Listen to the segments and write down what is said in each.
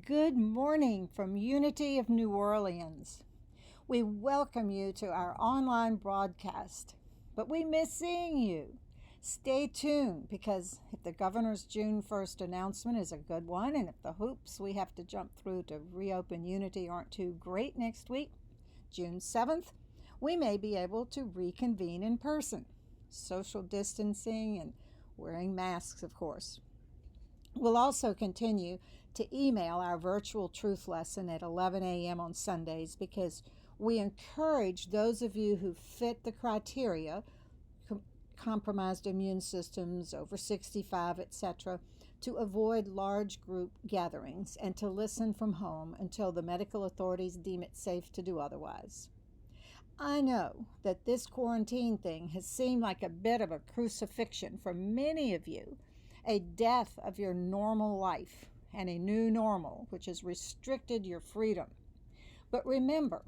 Good morning from Unity of New Orleans. We welcome you to our online broadcast, but we miss seeing you. Stay tuned because if the governor's June 1st announcement is a good one, and if the hoops we have to jump through to reopen Unity aren't too great next week, June 7th, we may be able to reconvene in person. Social distancing and wearing masks, of course. We'll also continue to email our virtual truth lesson at 11 a.m. on Sundays because we encourage those of you who fit the criteria, compromised immune systems, over 65, etc., to avoid large group gatherings and to listen from home until the medical authorities deem it safe to do otherwise. I know that this quarantine thing has seemed like a bit of a crucifixion for many of you, a death of your normal life and a new normal, which has restricted your freedom. But remember,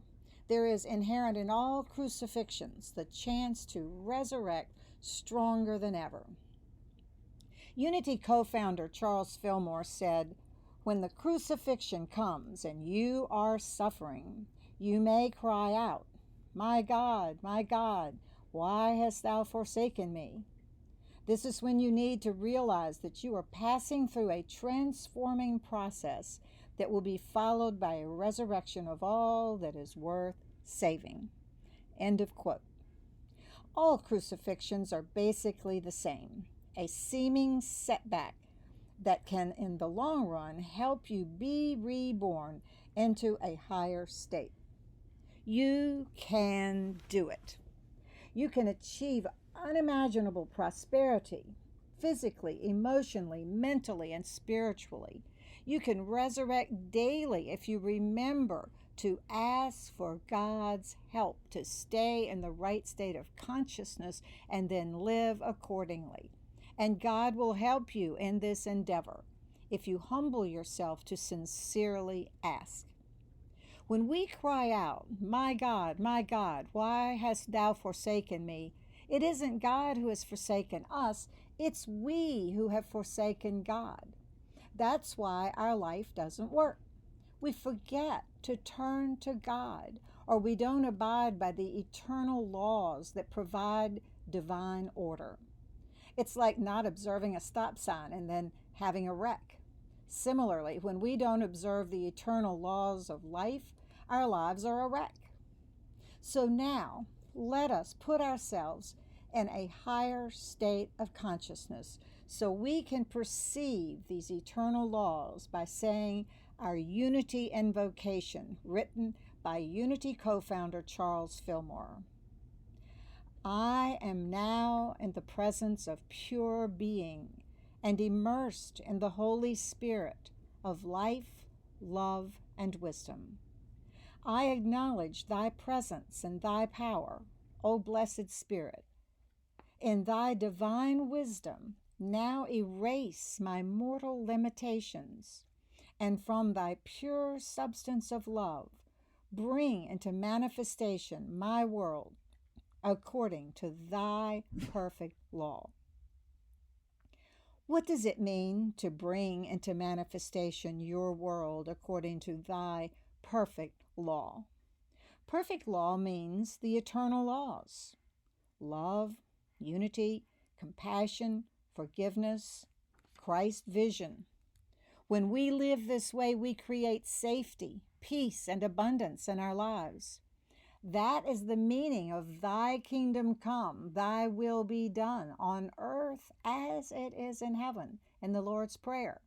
there is inherent in all crucifixions the chance to resurrect stronger than ever. Unity co-founder Charles Fillmore said, "When the crucifixion comes and you are suffering, you may cry out, 'My God, why hast thou forsaken me?' This is when you need to realize that you are passing through a transforming process that will be followed by a resurrection of all that is worth saving." End of quote. All crucifixions are basically the same, a seeming setback that can, in the long run, help you be reborn into a higher state. You can do it. You can achieve unimaginable prosperity, physically, emotionally, mentally, and spiritually. You can resurrect daily if you remember to ask for God's help to stay in the right state of consciousness and then live accordingly. And God will help you in this endeavor if you humble yourself to sincerely ask. When we cry out, my God, why hast thou forsaken me?" It isn't God who has forsaken us, it's we who have forsaken God. That's why our life doesn't work. We forget to turn to God, or we don't abide by the eternal laws that provide divine order. It's like not observing a stop sign and then having a wreck. Similarly, when we don't observe the eternal laws of life, our lives are a wreck. So now, let us put ourselves in a higher state of consciousness so we can perceive these eternal laws by saying our Unity invocation, written by Unity co-founder Charles Fillmore. I am now in the presence of pure being and immersed in the Holy Spirit of life, love, and wisdom. I acknowledge thy presence and thy power, O blessed Spirit. In thy divine wisdom, now erase my mortal limitations, and from thy pure substance of love, bring into manifestation my world according to thy perfect law. What does it mean to bring into manifestation your world according to thy perfect law? Perfect law means the eternal laws: love, unity, compassion, forgiveness, Christ vision. When we live this way, we create safety, peace, and abundance in our lives. That is the meaning of thy kingdom come, thy will be done on earth as it is in heaven, in the Lord's Prayer.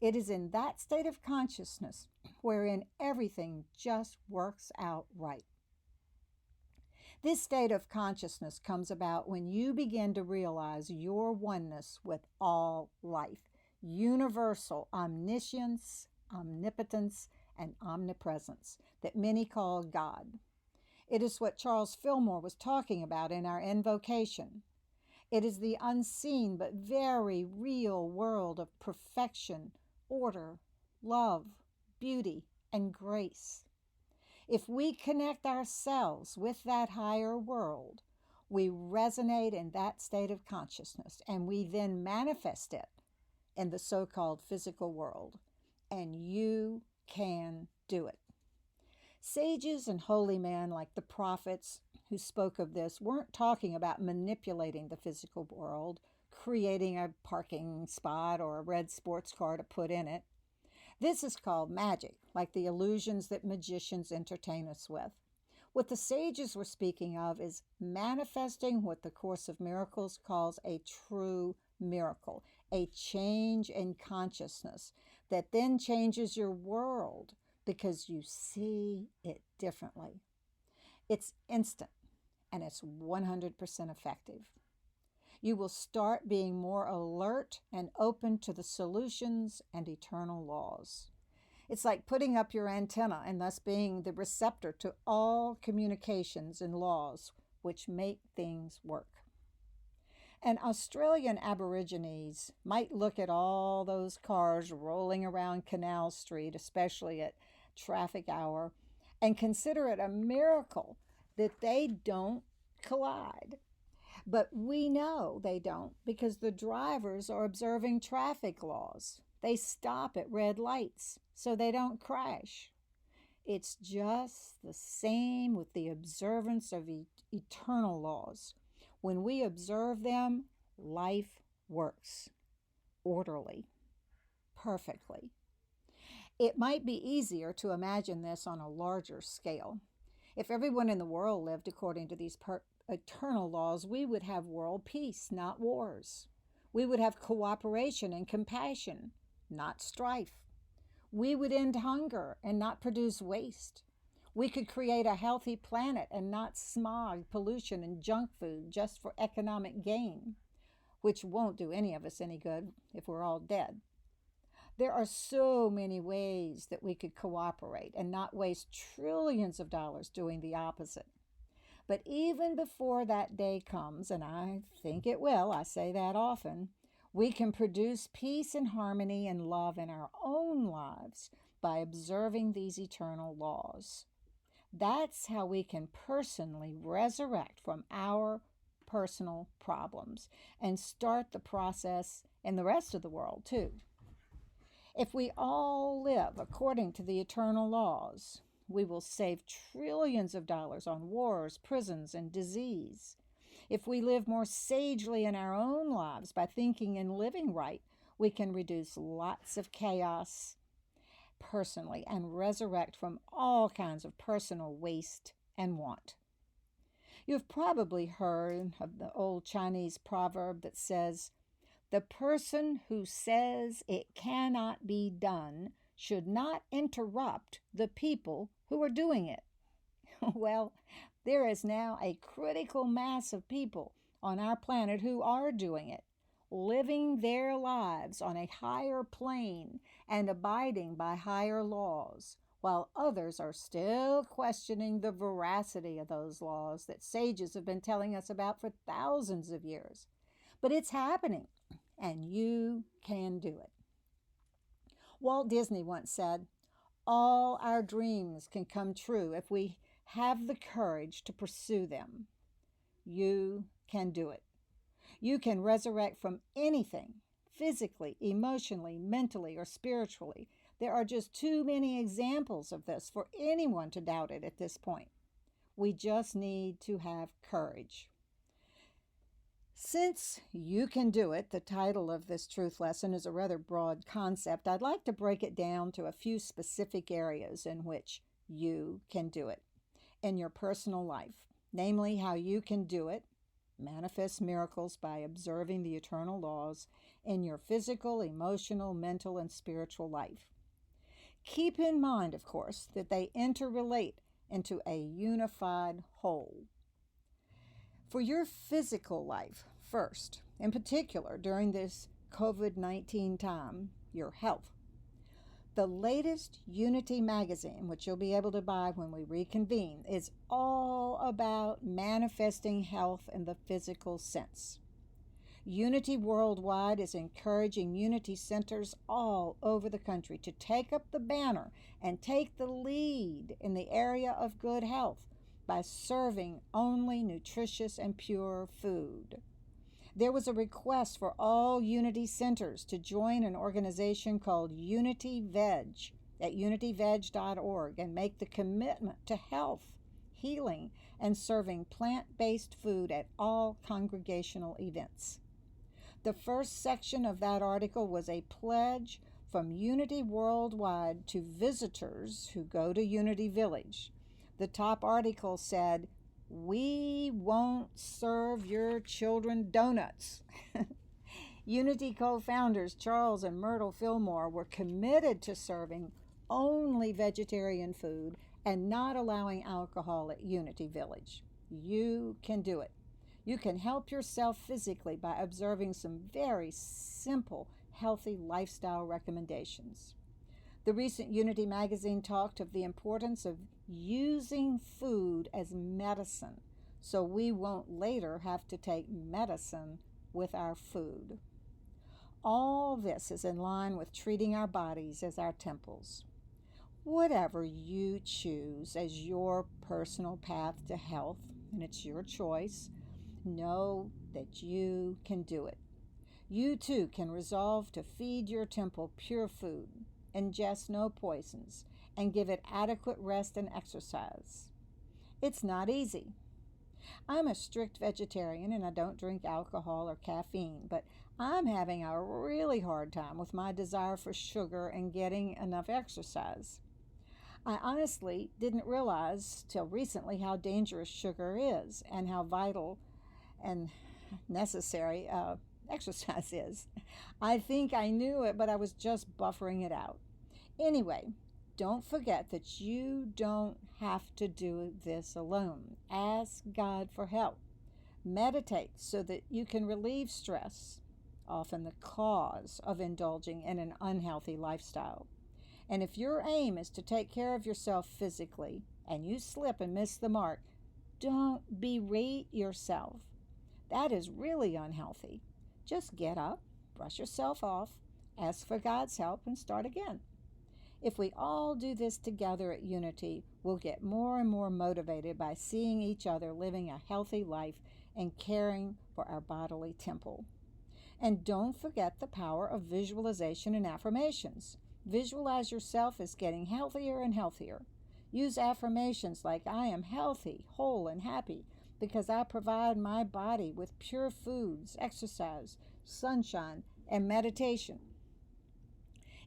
It is in that state of consciousness wherein everything just works out right. This state of consciousness comes about when you begin to realize your oneness with all life, universal omniscience, omnipotence, and omnipresence that many call God. It is what Charles Fillmore was talking about in our invocation. It is the unseen but very real world of perfection, order, love, beauty, and grace. If we connect ourselves with that higher world, we resonate in that state of consciousness, and we then manifest it in the so-called physical world. and you can do it. Sages and holy men like the prophets who spoke of this weren't talking about manipulating the physical world, creating a parking spot or a red sports car to put in it. This is called magic, like the illusions that magicians entertain us with. What the sages were speaking of is manifesting what the Course of Miracles calls a true miracle, a change in consciousness that then changes your world because you see it differently. It's instant and it's 100% effective. You will start being more alert and open to the solutions and eternal laws. It's like putting up your antenna and thus being the receptor to all communications and laws which make things work. And Australian Aborigines might look at all those cars rolling around Canal Street, especially at traffic hour, and consider it a miracle that they don't collide. But we know they don't because the drivers are observing traffic laws. They stop at red lights so they don't crash. It's just the same with the observance of eternal laws. When we observe them, life works orderly, perfectly. It might be easier to imagine this on a larger scale. If everyone in the world lived according to these eternal laws, we would have world peace, not wars. We would have cooperation and compassion, not strife. We would end hunger and not produce waste. We could create a healthy planet and not smog, pollution, and junk food just for economic gain, which won't do any of us any good if we're all dead. There are so many ways that we could cooperate and not waste trillions of dollars doing the opposite. But even before that day comes, and I think it will, I say that often, we can produce peace and harmony and love in our own lives by observing these eternal laws. That's how we can personally resurrect from our personal problems and start the process in the rest of the world too. If we all live according to the eternal laws, we will save trillions of dollars on wars, prisons, and disease. If we live more sagely in our own lives by thinking and living right, we can reduce lots of chaos personally and resurrect from all kinds of personal waste and want. You've probably heard of the old Chinese proverb that says, "The person who says it cannot be done should not interrupt the people who are doing it." Well, there is now a critical mass of people on our planet who are doing it, living their lives on a higher plane and abiding by higher laws, while others are still questioning the veracity of those laws that sages have been telling us about for thousands of years. But it's happening, and you can do it. Walt Disney once said, "All our dreams can come true if we have the courage to pursue them." You can do it. You can resurrect from anything, physically, emotionally, mentally, or spiritually. There are just too many examples of this for anyone to doubt it at this point. We just need to have courage. Since you can do it, the title of this truth lesson is a rather broad concept, I'd like to break it down to a few specific areas in which you can do it in your personal life, namely how you can do it, manifest miracles by observing the eternal laws in your physical, emotional, mental, and spiritual life. Keep in mind, of course, that they interrelate into a unified whole. For your physical life, first, in particular during this COVID-19 time, your health. The latest Unity magazine, which you'll be able to buy when we reconvene, is all about manifesting health in the physical sense. Unity Worldwide is encouraging Unity centers all over the country to take up the banner and take the lead in the area of good health by serving only nutritious and pure food. There was a request for all Unity centers to join an organization called Unity Veg at unityveg.org and make the commitment to health, healing, and serving plant-based food at all congregational events. The first section of that article was a pledge from Unity Worldwide to visitors who go to Unity Village. The top article said, "We won't serve your children donuts." Unity co-founders Charles and Myrtle Fillmore were committed to serving only vegetarian food and not allowing alcohol at Unity Village. You can do it. You can help yourself physically by observing some very simple, healthy lifestyle recommendations. The recent Unity magazine talked of the importance of using food as medicine so we won't later have to take medicine with our food. All this is in line with treating our bodies as our temples. Whatever you choose as your personal path to health, and it's your choice, know that you can do it. You too can resolve to feed your temple pure food, ingest no poisons, and give it adequate rest and exercise. It's not easy. I'm a strict vegetarian and I don't drink alcohol or caffeine, but I'm having a really hard time with my desire for sugar and getting enough exercise. I honestly didn't realize till recently how dangerous sugar is and how vital and necessary exercise is. I think I knew it, but I was just buffering it out. Anyway, don't forget that you don't have to do this alone. Ask God for help. Meditate so that you can relieve stress, often the cause of indulging in an unhealthy lifestyle. And if your aim is to take care of yourself physically and you slip and miss the mark, don't berate yourself. That is really unhealthy. Just get up, brush yourself off, ask for God's help, and start again. If we all do this together at Unity, we'll get more and more motivated by seeing each other living a healthy life and caring for our bodily temple. And don't forget the power of visualization and affirmations. Visualize yourself as getting healthier and healthier. Use affirmations like, "I am healthy, whole, and happy because I provide my body with pure foods, exercise, sunshine, and meditation."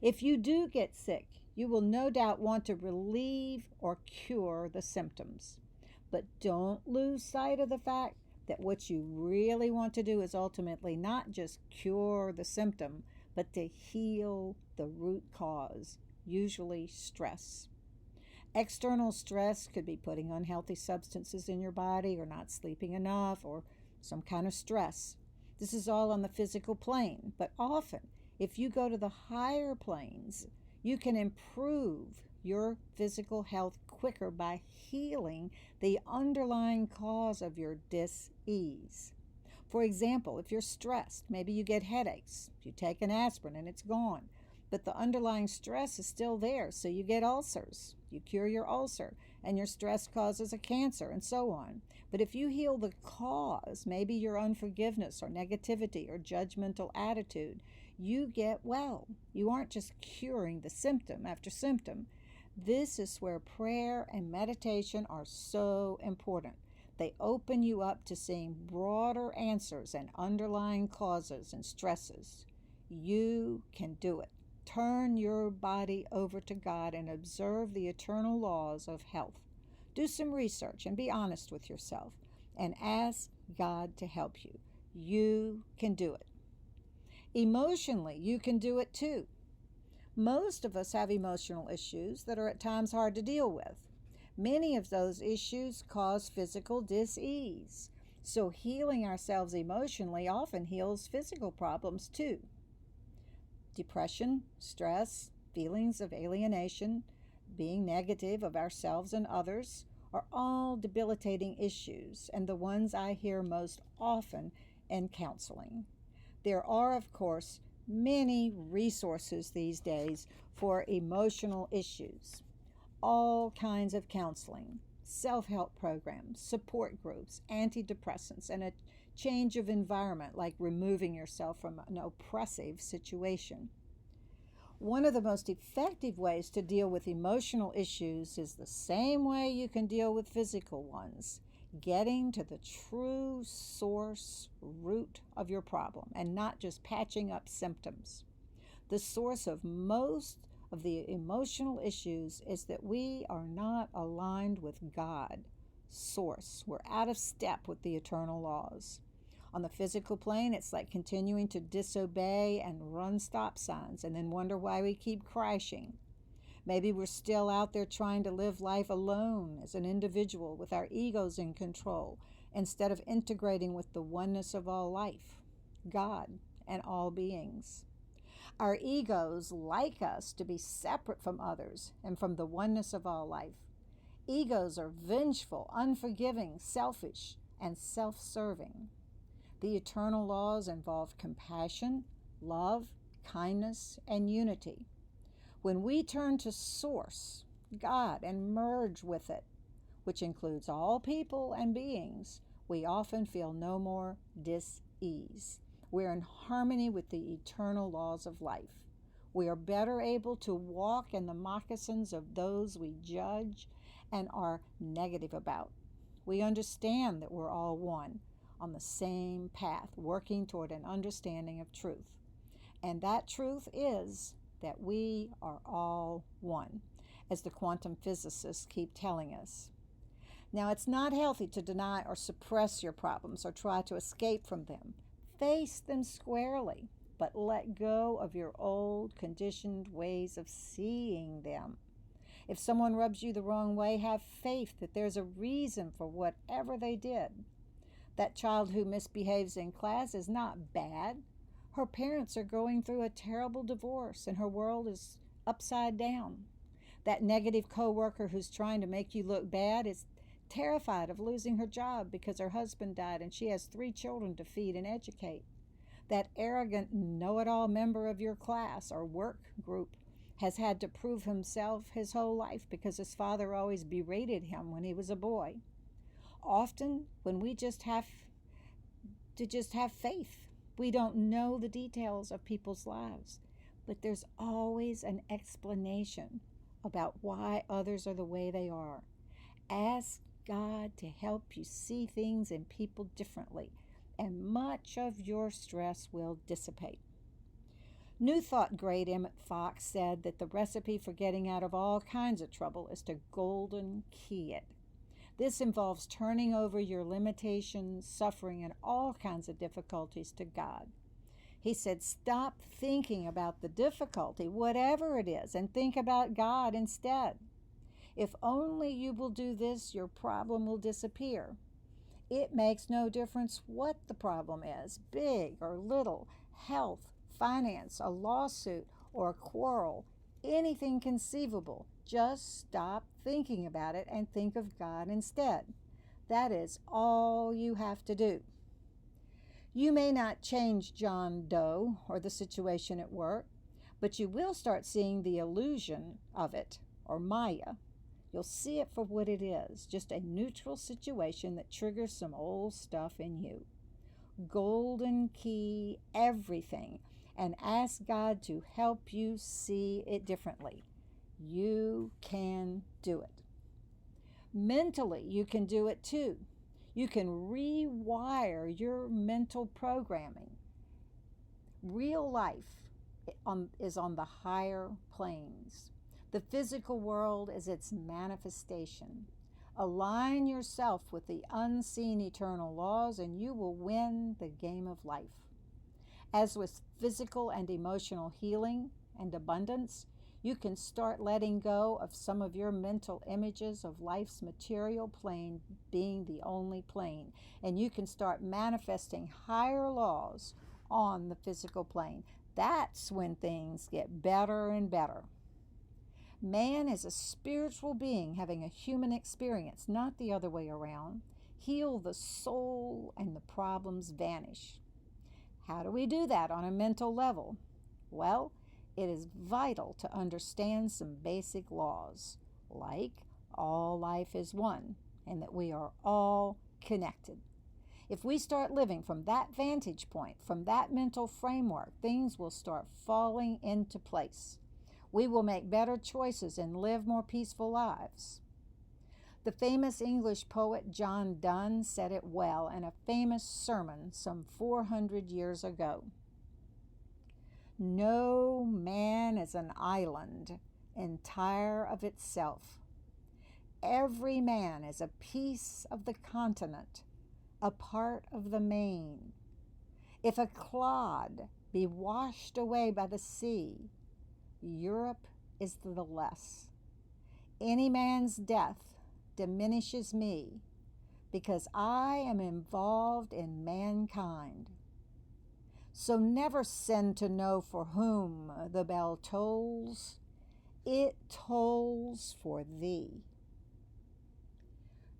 If you do get sick, you will no doubt want to relieve or cure the symptoms. But don't lose sight of the fact that what you really want to do is ultimately not just cure the symptom, but to heal the root cause, usually stress. External stress could be putting unhealthy substances in your body or not sleeping enough or some kind of stress. This is all on the physical plane, but often if you go to the higher planes, you can improve your physical health quicker by healing the underlying cause of your dis-ease. For example, if you're stressed, maybe you get headaches. You take an aspirin and it's gone. But the underlying stress is still there, so you get ulcers. You cure your ulcer, and your stress causes a cancer, and so on. But if you heal the cause, maybe your unforgiveness or negativity or judgmental attitude, you get well. You aren't just curing the symptom after symptom. This is where prayer and meditation are so important. They open you up to seeing broader answers and underlying causes and stresses. You can do it. Turn your body over to God and observe the eternal laws of health. Do some research and be honest with yourself and ask God to help you. You can do it. Emotionally, you can do it too. Most of us have emotional issues that are at times hard to deal with. Many of those issues cause physical dis-ease. So healing ourselves emotionally often heals physical problems too. Depression, stress, feelings of alienation, being negative of ourselves and others are all debilitating issues and the ones I hear most often in counseling. There are, of course, many resources these days for emotional issues. All kinds of counseling, self-help programs, support groups, antidepressants, and a change of environment, like removing yourself from an oppressive situation. One of the most effective ways to deal with emotional issues is the same way you can deal with physical ones, getting to the true source root of your problem and not just patching up symptoms. The source of most of the emotional issues is that we are not aligned with God, source. We're out of step with the eternal laws. On the physical plane, it's like continuing to disobey and run stop signs and then wonder why we keep crashing. Maybe we're still out there trying to live life alone as an individual with our egos in control instead of integrating with the oneness of all life, God, and all beings. Our egos like us to be separate from others and from the oneness of all life. Egos are vengeful, unforgiving, selfish, and self-serving. The eternal laws involve compassion, love, kindness, and unity. When we turn to Source, God, and merge with it, which includes all people and beings, we often feel no more dis-ease. We're in harmony with the eternal laws of life. We are better able to walk in the moccasins of those we judge and are negative about. We understand that we're all one, on the same path, working toward an understanding of truth. And that truth is that we are all one, as the quantum physicists keep telling us. Now, it's not healthy to deny or suppress your problems or try to escape from them. Face them squarely, but let go of your old, conditioned ways of seeing them. If someone rubs you the wrong way, have faith that there's a reason for whatever they did. That child who misbehaves in class is not bad. Her parents are going through a terrible divorce and her world is upside down. That negative coworker who's trying to make you look bad is terrified of losing her job because her husband died and she has 3 children to feed and educate. That arrogant know-it-all member of your class or work group has had to prove himself his whole life because his father always berated him when he was a boy. Often, when we just have faith, we don't know the details of people's lives, but there's always an explanation about why others are the way they are. Ask God to help you see things and people differently, and much of your stress will dissipate. New Thought great Emmett Fox said that the recipe for getting out of all kinds of trouble is to golden key it. This involves turning over your limitations, suffering, and all kinds of difficulties to God. He said, stop thinking about the difficulty, whatever it is, and think about God instead. If only you will do this, your problem will disappear. It makes no difference what the problem is, big or little, health, finance, a lawsuit, or a quarrel, anything conceivable. Just stop thinking about it and think of God instead. That is all you have to do. You may not change John Doe or the situation at work, but you will start seeing the illusion of it, or Maya. You'll see it for what it is, just a neutral situation that triggers some old stuff in you. Golden key everything and ask God to help you see it differently. You can do it. Mentally, you can do it too. You can rewire your mental programming. Real life is on the higher planes. The physical world is its manifestation. Align yourself with the unseen eternal laws and you will win the game of life. As with physical and emotional healing and abundance, you can start letting go of some of your mental images of life's material plane being the only plane, and you can start manifesting higher laws on the physical plane. That's when things get better and better. Man is a spiritual being having a human experience, not the other way around. Heal the soul and the problems vanish. How do we do that on a mental level? Well, it is vital to understand some basic laws, like all life is one and that we are all connected. If we start living from that vantage point, from that mental framework, things will start falling into place. We will make better choices and live more peaceful lives. The famous English poet John Donne said it well in a famous sermon some 400 years ago. No man is an island entire of itself. Every man is a piece of the continent, a part of the main. If a clod be washed away by the sea, Europe is the less. Any man's death diminishes me because I am involved in mankind. So never send to know for whom the bell tolls. It tolls for thee.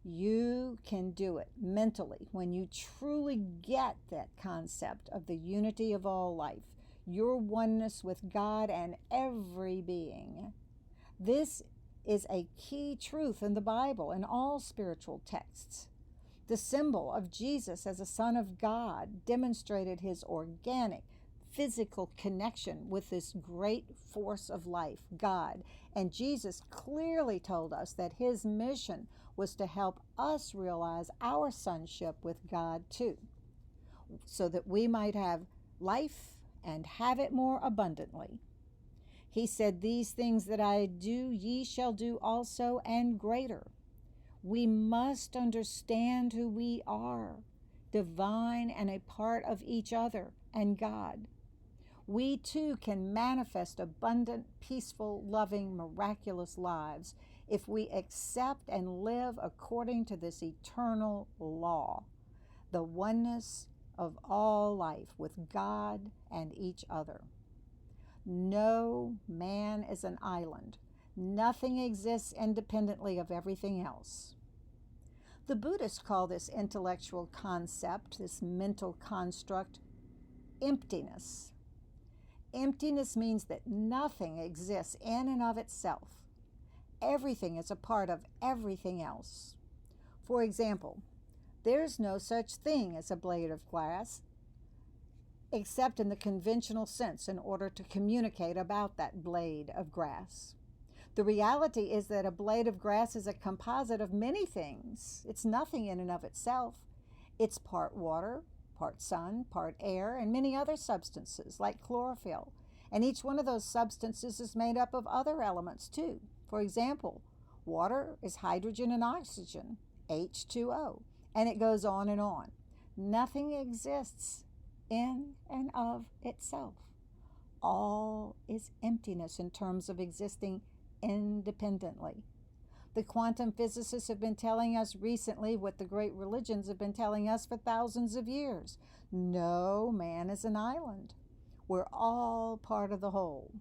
You can do it mentally when you truly get that concept of the unity of all life, your oneness with God and every being. This is a key truth in the Bible and all spiritual texts. The symbol of Jesus as a Son of God demonstrated his organic, physical connection with this great force of life, God. And Jesus clearly told us that his mission was to help us realize our sonship with God too, so that we might have life and have it more abundantly. He said, "These things that I do, ye shall do also, and greater." We must understand who we are, divine and a part of each other and God. We too can manifest abundant, peaceful, loving, miraculous lives if we accept and live according to this eternal law, the oneness of all life with God and each other. No man is an island. Nothing exists independently of everything else. The Buddhists call this intellectual concept, this mental construct, emptiness. Emptiness means that nothing exists in and of itself. Everything is a part of everything else. For example, there's no such thing as a blade of grass, except in the conventional sense in order to communicate about that blade of grass. The reality is that a blade of grass is a composite of many things. It's nothing in and of itself. It's part water, part sun, part air, and many other substances like chlorophyll. And each one of those substances is made up of other elements too. For example, water is hydrogen and oxygen, H2O, and it goes on and on. Nothing exists in and of itself. All is emptiness in terms of existing independently. The quantum physicists have been telling us recently what the great religions have been telling us for thousands of years. No man is an island. We're all part of the whole.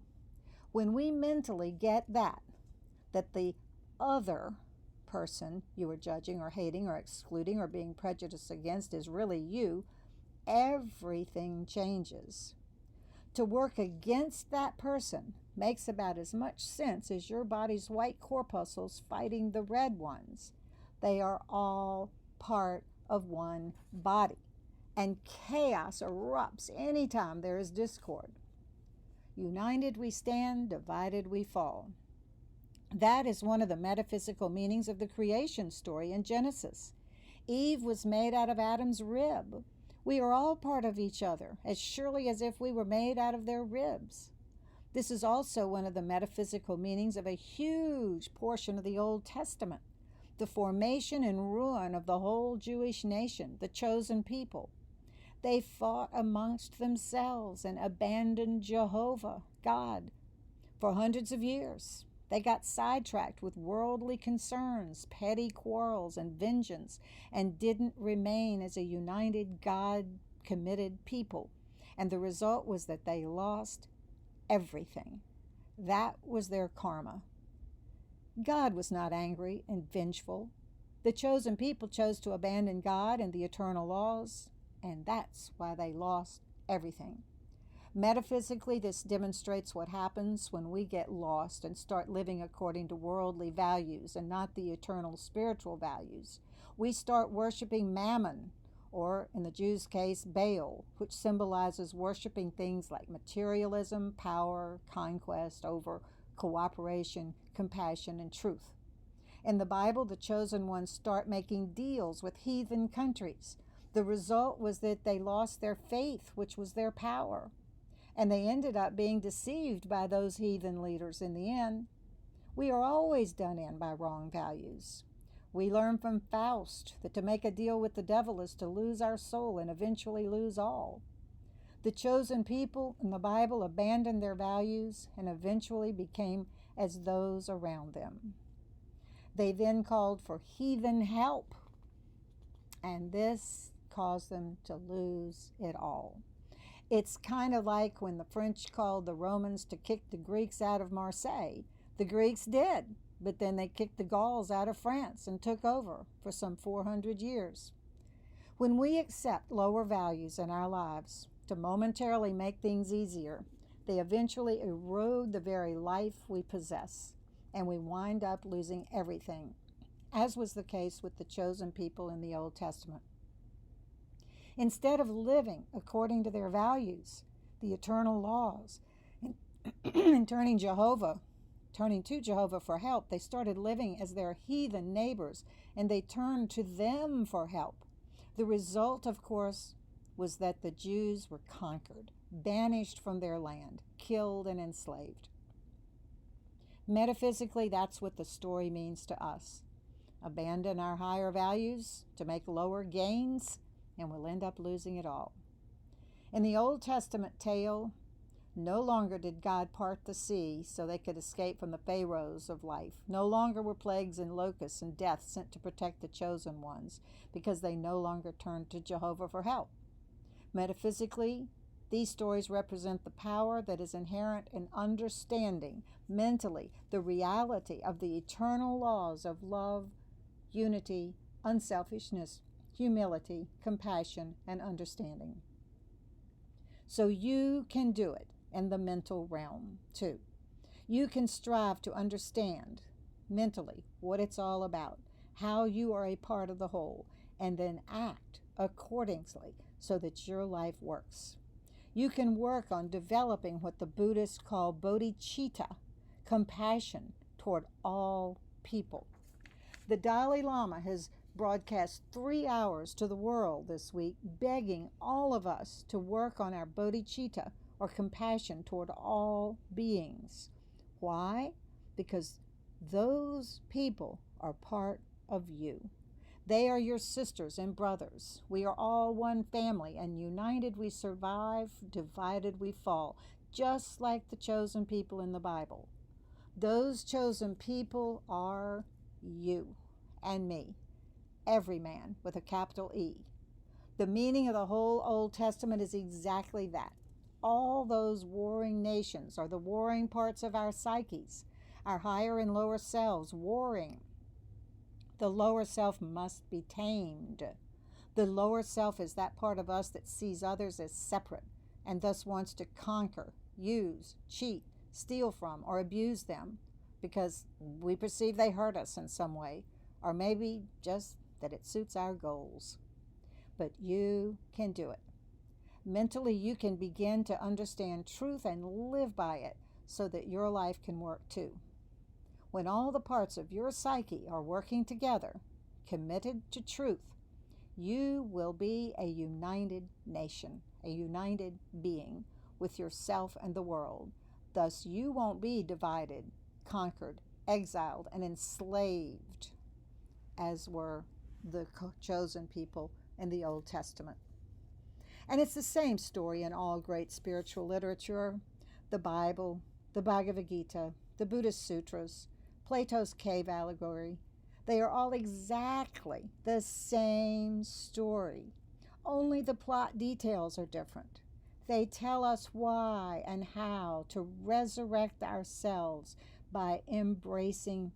When we mentally get that the other person you are judging or hating or excluding or being prejudiced against is really you, everything changes. To work against that person makes about as much sense as your body's white corpuscles fighting the red ones. They are all part of one body, and chaos erupts anytime there is discord. United we stand, divided we fall. That is one of the metaphysical meanings of the creation story in Genesis. Eve was made out of Adam's rib. We are all part of each other, as surely as if we were made out of their ribs. This is also one of the metaphysical meanings of a huge portion of the Old Testament, the formation and ruin of the whole Jewish nation, the chosen people. They fought amongst themselves and abandoned Jehovah, God, for hundreds of years. They got sidetracked with worldly concerns, petty quarrels, and vengeance, and didn't remain as a united, God-committed people. And the result was that they lost everything. That was their karma. God was not angry and vengeful. The chosen people chose to abandon God and the eternal laws, and that's why they lost everything. Metaphysically, this demonstrates what happens when we get lost and start living according to worldly values and not the eternal spiritual values. We start worshiping mammon, or in the Jews' case, Baal, which symbolizes worshiping things like materialism, power, conquest over cooperation, compassion, and truth. In the Bible, the chosen ones start making deals with heathen countries. The result was that they lost their faith, which was their power, and they ended up being deceived by those heathen leaders in the end. We are always done in by wrong values. We learn from Faust that to make a deal with the devil is to lose our soul and eventually lose all. The chosen people in the Bible abandoned their values and eventually became as those around them. They then called for heathen help, and this caused them to lose it all. It's kind of like when the French called the Romans to kick the Greeks out of Marseille. The Greeks did, but then they kicked the Gauls out of France and took over for some 400 years. When we accept lower values in our lives to momentarily make things easier, they eventually erode the very life we possess, and we wind up losing everything, as was the case with the chosen people in the Old Testament. Instead of living according to their values, the eternal laws, and turning to Jehovah for help, they started living as their heathen neighbors, and they turned to them for help. The result, of course, was that the Jews were conquered, banished from their land, killed and enslaved. Metaphysically, that's what the story means to us. Abandon our higher values to make lower gains, and we'll end up losing it all. In the Old Testament tale, no longer did God part the sea so they could escape from the pharaohs of life. No longer were plagues and locusts and death sent to protect the chosen ones because they no longer turned to Jehovah for help. Metaphysically, these stories represent the power that is inherent in understanding mentally the reality of the eternal laws of love, unity, unselfishness, humility, compassion, and understanding. So you can do it in the mental realm too. You can strive to understand mentally what it's all about, how you are a part of the whole, and then act accordingly so that your life works. You can work on developing what the Buddhists call bodhicitta, compassion toward all people. The Dalai Lama has broadcast 3 hours to the world this week, begging all of us to work on our bodhicitta, or compassion toward all beings. Why? Because those people are part of you. They are your sisters and brothers. We are all one family, and united we survive, divided we fall, just like the chosen people in the Bible. Those chosen people are you and me, every man with a capital E. The meaning of the whole Old Testament is exactly that. All those warring nations are the warring parts of our psyches, our higher and lower selves warring. The lower self must be tamed. The lower self is that part of us that sees others as separate and thus wants to conquer, use, cheat, steal from, or abuse them because we perceive they hurt us in some way, or maybe just that it suits our goals. But you can do it. Mentally, you can begin to understand truth and live by it so that your life can work too. When all the parts of your psyche are working together, committed to truth, you will be a united nation, a united being with yourself and the world. Thus, you won't be divided, conquered, exiled, and enslaved as were the chosen people in the Old Testament. And it's the same story in all great spiritual literature, the Bible, the Bhagavad Gita, the Buddhist sutras, Plato's cave allegory. They are all exactly the same story, only the plot details are different. They tell us why and how to resurrect ourselves by embracing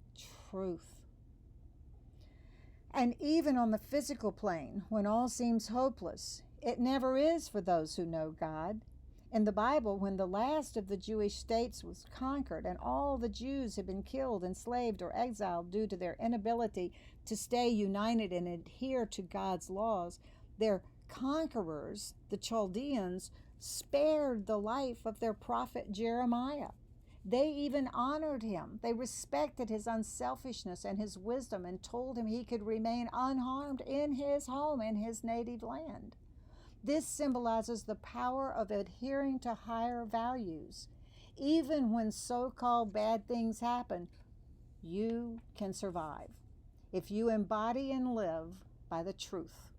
truth. And even on the physical plane, when all seems hopeless, it never is for those who know God. In the Bible, when the last of the Jewish states was conquered and all the Jews had been killed, enslaved, or exiled due to their inability to stay united and adhere to God's laws, Their conquerors, the Chaldeans, spared the life of their prophet Jeremiah. They even honored him. They respected his unselfishness and his wisdom and told him he could remain unharmed in his home, in his native land. This symbolizes the power of adhering to higher values. Even when so-called bad things happen, you can survive if you embody and live by the truth,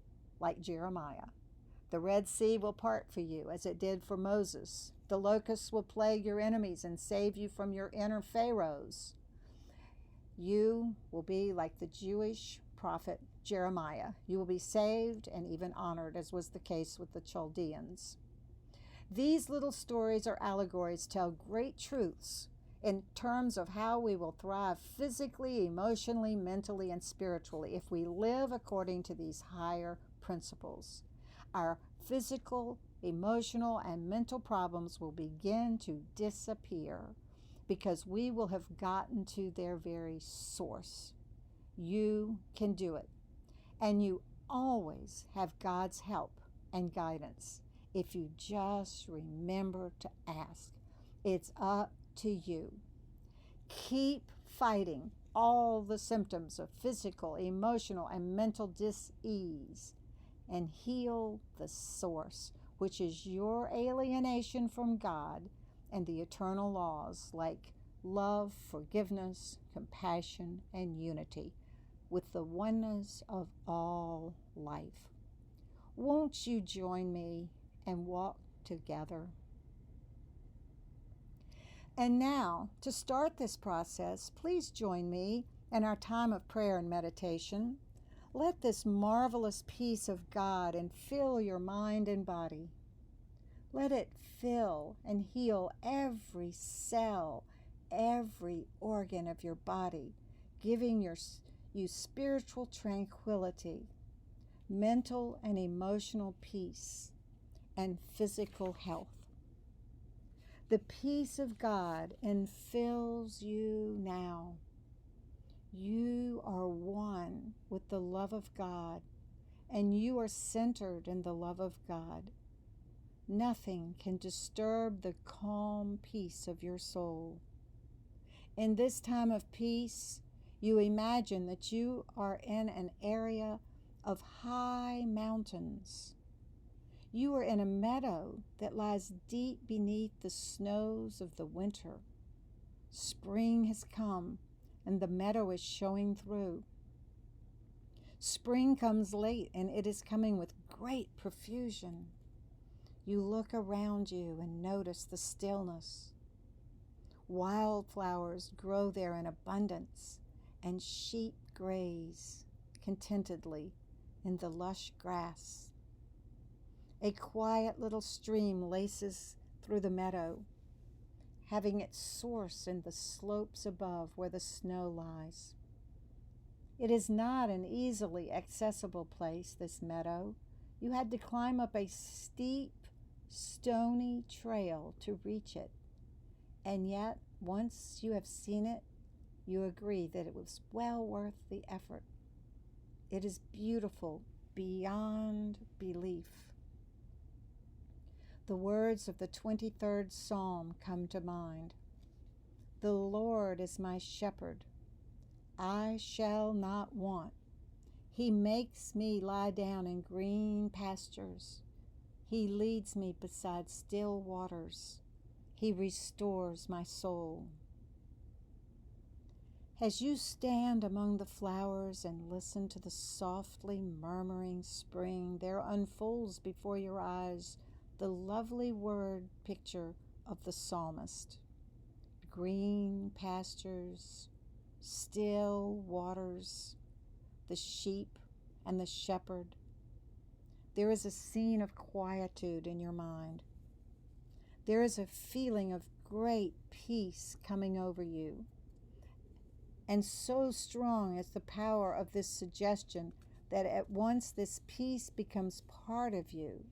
like Jeremiah. The Red Sea will part for you as it did for Moses. The locusts will plague your enemies and save you from your inner pharaohs. You will be like the Jewish prophet Jeremiah. You will be saved and even honored, as was the case with the Chaldeans. These little stories or allegories tell great truths in terms of how we will thrive physically, emotionally, mentally, and spiritually if we live according to these higher principles. Our physical, emotional, and mental problems will begin to disappear because we will have gotten to their very source. You can do it. And you always have God's help and guidance if you just remember to ask. It's up to you. Keep fighting all the symptoms of physical, emotional, and mental dis-ease and heal the source, which is your alienation from God and the eternal laws like love, forgiveness, compassion, and unity with the oneness of all life. Won't you join me and walk together? And now, to start this process, please join me in our time of prayer and meditation. Let this marvelous peace of God fill your mind and body. Let it fill and heal every cell, every organ of your body, giving you spiritual tranquility, mental and emotional peace, and physical health. The peace of God infills you now. You are one with the love of God, and you are centered in the love of God. Nothing can disturb the calm peace of your soul. In this time of peace, you imagine that you are in an area of high mountains. You are in a meadow that lies deep beneath the snows of the winter. Spring has come, and the meadow is showing through. Spring comes late, and it is coming with great profusion. You look around you and notice the stillness. Wildflowers grow there in abundance, and sheep graze contentedly in the lush grass. A quiet little stream laces through the meadow, having its source in the slopes above where the snow lies. It is not an easily accessible place, this meadow. You had to climb up a steep, stony trail to reach it. And yet, once you have seen it, you agree that it was well worth the effort. It is beautiful beyond belief. The words of the 23rd Psalm come to mind. The Lord is my shepherd. I shall not want. He makes me lie down in green pastures. He leads me beside still waters. He restores my soul. As you stand among the flowers and listen to the softly murmuring spring, there unfolds before your eyes the lovely word picture of the psalmist. Green pastures, still waters, the sheep and the shepherd. There is a scene of quietude in your mind. There is a feeling of great peace coming over you. And so strong is the power of this suggestion that at once this peace becomes part of you.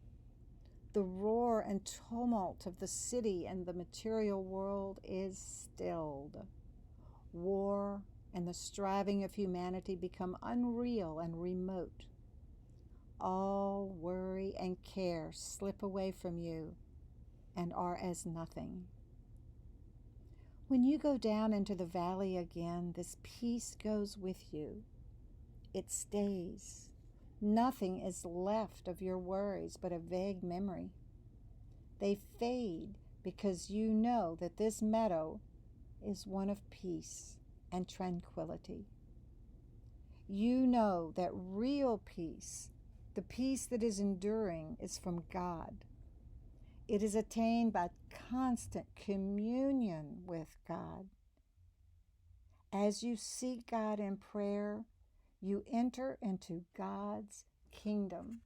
The roar and tumult of the city and the material world is stilled. War and the striving of humanity become unreal and remote. all worry and care slip away from you and are as nothing. When you go down into the valley again, this peace goes with you. It stays. Nothing is left of your worries but a vague memory. They fade because you know that this meadow is one of peace and tranquility. You know that real peace, the peace that is enduring, is from God. It is attained by constant communion with God. As you seek God in prayer, you enter into God's kingdom.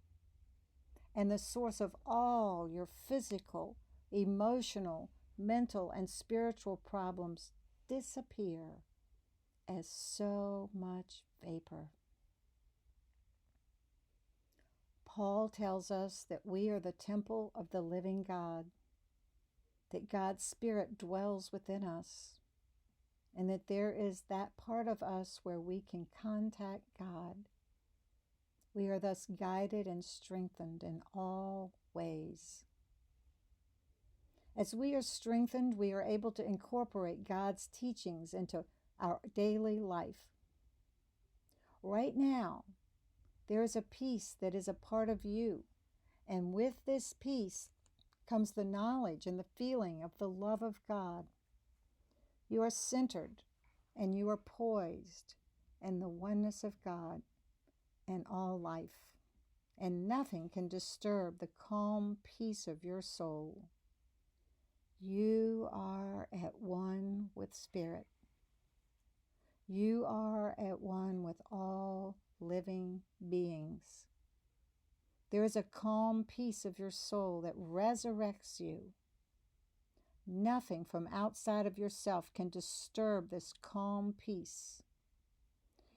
And the source of all your physical, emotional, mental, and spiritual problems disappear as so much vapor. Paul tells us that we are the temple of the living God, that God's Spirit dwells within us, and that there is that part of us where we can contact God. We are thus guided and strengthened in all ways. As we are strengthened, we are able to incorporate God's teachings into our daily life. Right now, there is a peace that is a part of you, and with this peace comes the knowledge and the feeling of the love of God. You are centered and you are poised in the oneness of God and all life, and nothing can disturb the calm peace of your soul. You are at one with Spirit. You are at one with all living beings. There is a calm peace of your soul that resurrects you. Nothing from outside of yourself can disturb this calm peace.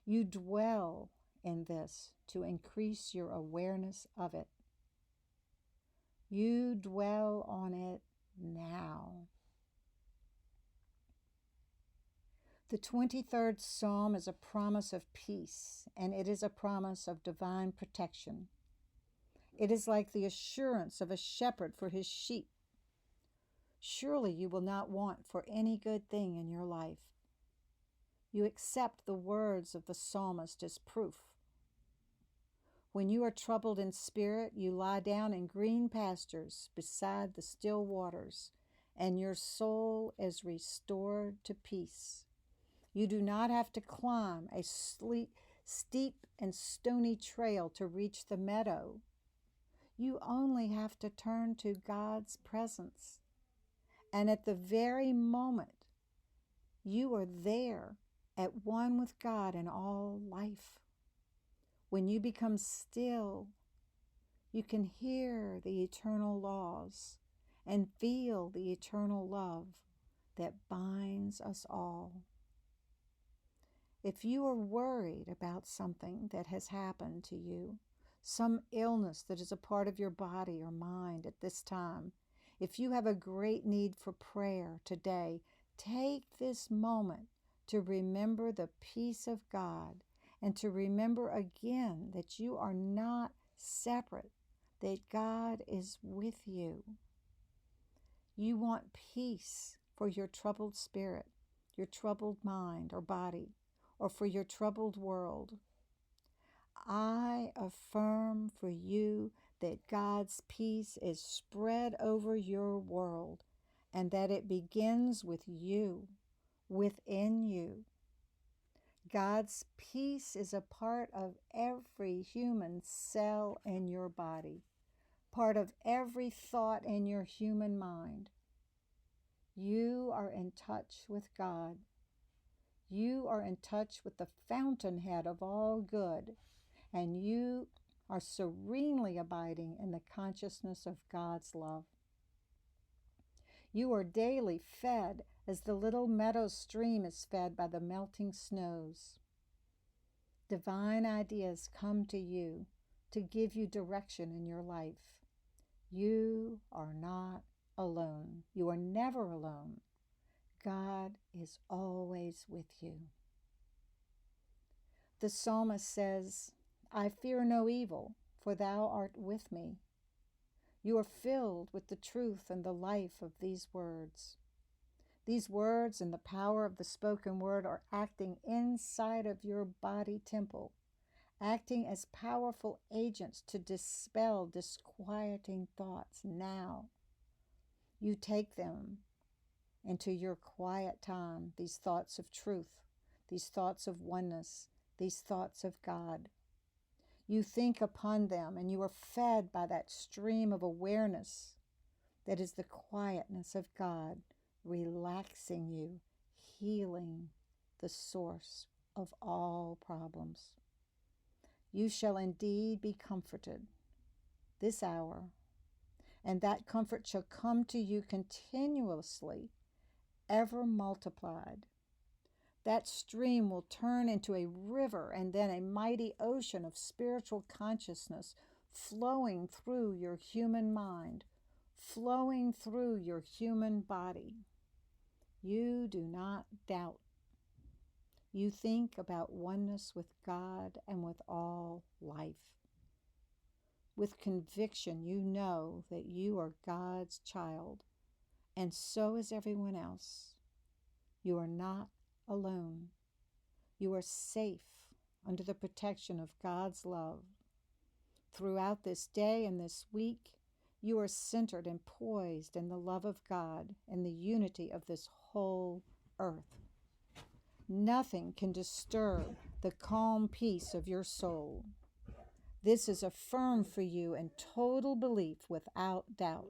You dwell in this to increase your awareness of it. You dwell on it now. The 23rd Psalm is a promise of peace, and it is a promise of divine protection. It is like the assurance of a shepherd for his sheep. Surely you will not want for any good thing in your life. You accept the words of the psalmist as proof. When you are troubled in spirit, you lie down in green pastures beside the still waters, and your soul is restored to peace. You do not have to climb a steep and stony trail to reach the meadow. You only have to turn to God's presence. And at the very moment, you are there at one with God in all life. When you become still, you can hear the eternal laws and feel the eternal love that binds us all. If you are worried about something that has happened to you, some illness that is a part of your body or mind at this time, if you have a great need for prayer today, take this moment to remember the peace of God and to remember again that you are not separate, that God is with you. You want peace for your troubled spirit, your troubled mind or body, or for your troubled world. I affirm for you that God's peace is spread over your world and that it begins with you, within you. God's peace is a part of every human cell in your body, part of every thought in your human mind. You are in touch with God. You are in touch with the fountainhead of all good, and you are serenely abiding in the consciousness of God's love. You are daily fed as the little meadow stream is fed by the melting snows. Divine ideas come to you to give you direction in your life. You are not alone. You are never alone. God is always with you. The psalmist says, I fear no evil, for thou art with me. You are filled with the truth and the life of these words. These words and the power of the spoken word are acting inside of your body temple, acting as powerful agents to dispel disquieting thoughts now. You take them into your quiet time, these thoughts of truth, these thoughts of oneness, these thoughts of God. You think upon them and you are fed by that stream of awareness that is the quietness of God, relaxing you, healing the source of all problems. You shall indeed be comforted this hour, and that comfort shall come to you continuously, ever multiplied. That stream will turn into a river and then a mighty ocean of spiritual consciousness flowing through your human mind, flowing through your human body. You do not doubt. You think about oneness with God and with all life. With conviction, you know that you are God's child, and so is everyone else. You are not alone. You are safe under the protection of God's love. Throughout this day and this week, you are centered and poised in the love of God and the unity of this whole earth. Nothing can disturb the calm peace of your soul. This is affirmed for you in total belief without doubt.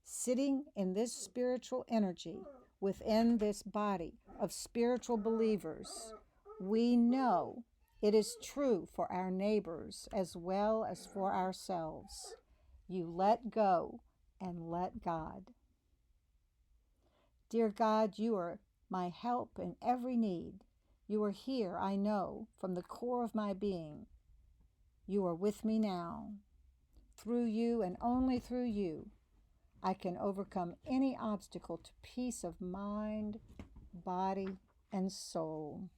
Sitting in this spiritual energy within this body of spiritual believers, we know it is true for our neighbors as well as for ourselves. You let go and let God. Dear God, you are my help in every need. You are here, I know, from the core of my being. You are with me now. Through you and only through you, I can overcome any obstacle to peace of mind, body, and soul.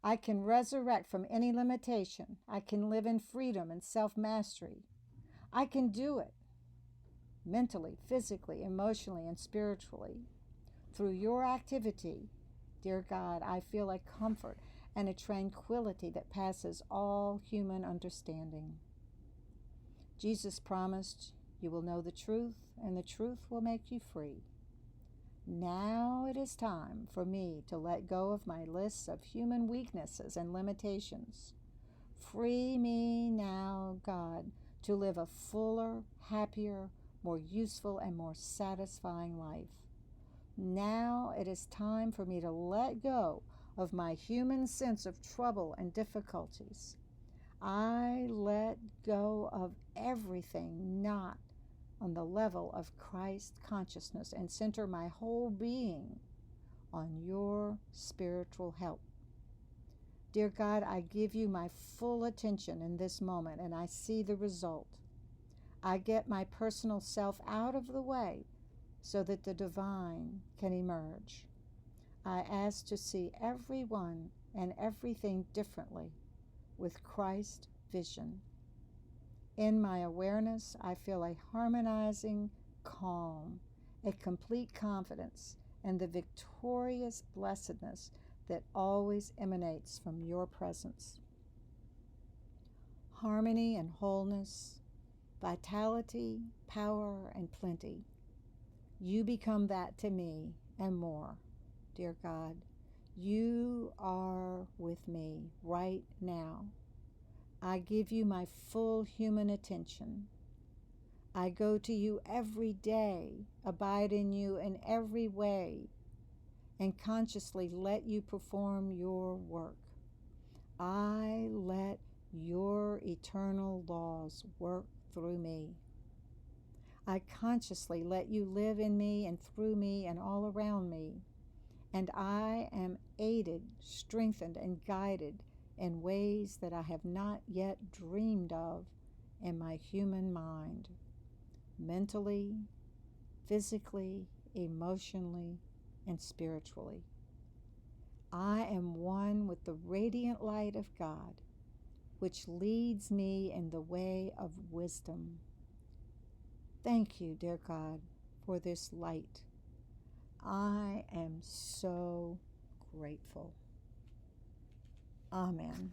I can resurrect from any limitation. I can live in freedom and self-mastery. I can do it mentally, physically, emotionally, and spiritually. Through your activity, dear God, I feel a comfort and a tranquility that passes all human understanding. Jesus promised, you will know the truth, and the truth will make you free. Now it is time for me to let go of my lists of human weaknesses and limitations. Free me now, God, to live a fuller, happier, more useful, and more satisfying life. Now it is time for me to let go of my human sense of trouble and difficulties. I let go of everything not on the level of Christ consciousness and center my whole being on your spiritual help. Dear God, I give you my full attention in this moment, and I see the result. I get my personal self out of the way so that the divine can emerge. I ask to see everyone and everything differently with Christ vision. In my awareness, I feel a harmonizing calm, a complete confidence, and the victorious blessedness that always emanates from your presence. Harmony and wholeness, vitality, power, and plenty. You become that to me and more, dear God. You are with me right now. I give you my full human attention. I go to you every day, abide in you in every way, and consciously let you perform your work. I let your eternal laws work through me. I consciously let you live in me and through me and all around me, and I am aided, strengthened, and guided in ways that I have not yet dreamed of in my human mind, mentally, physically, emotionally, and spiritually. I am one with the radiant light of God, which leads me in the way of wisdom. Thank you, dear God, for this light. I am so grateful. Amen.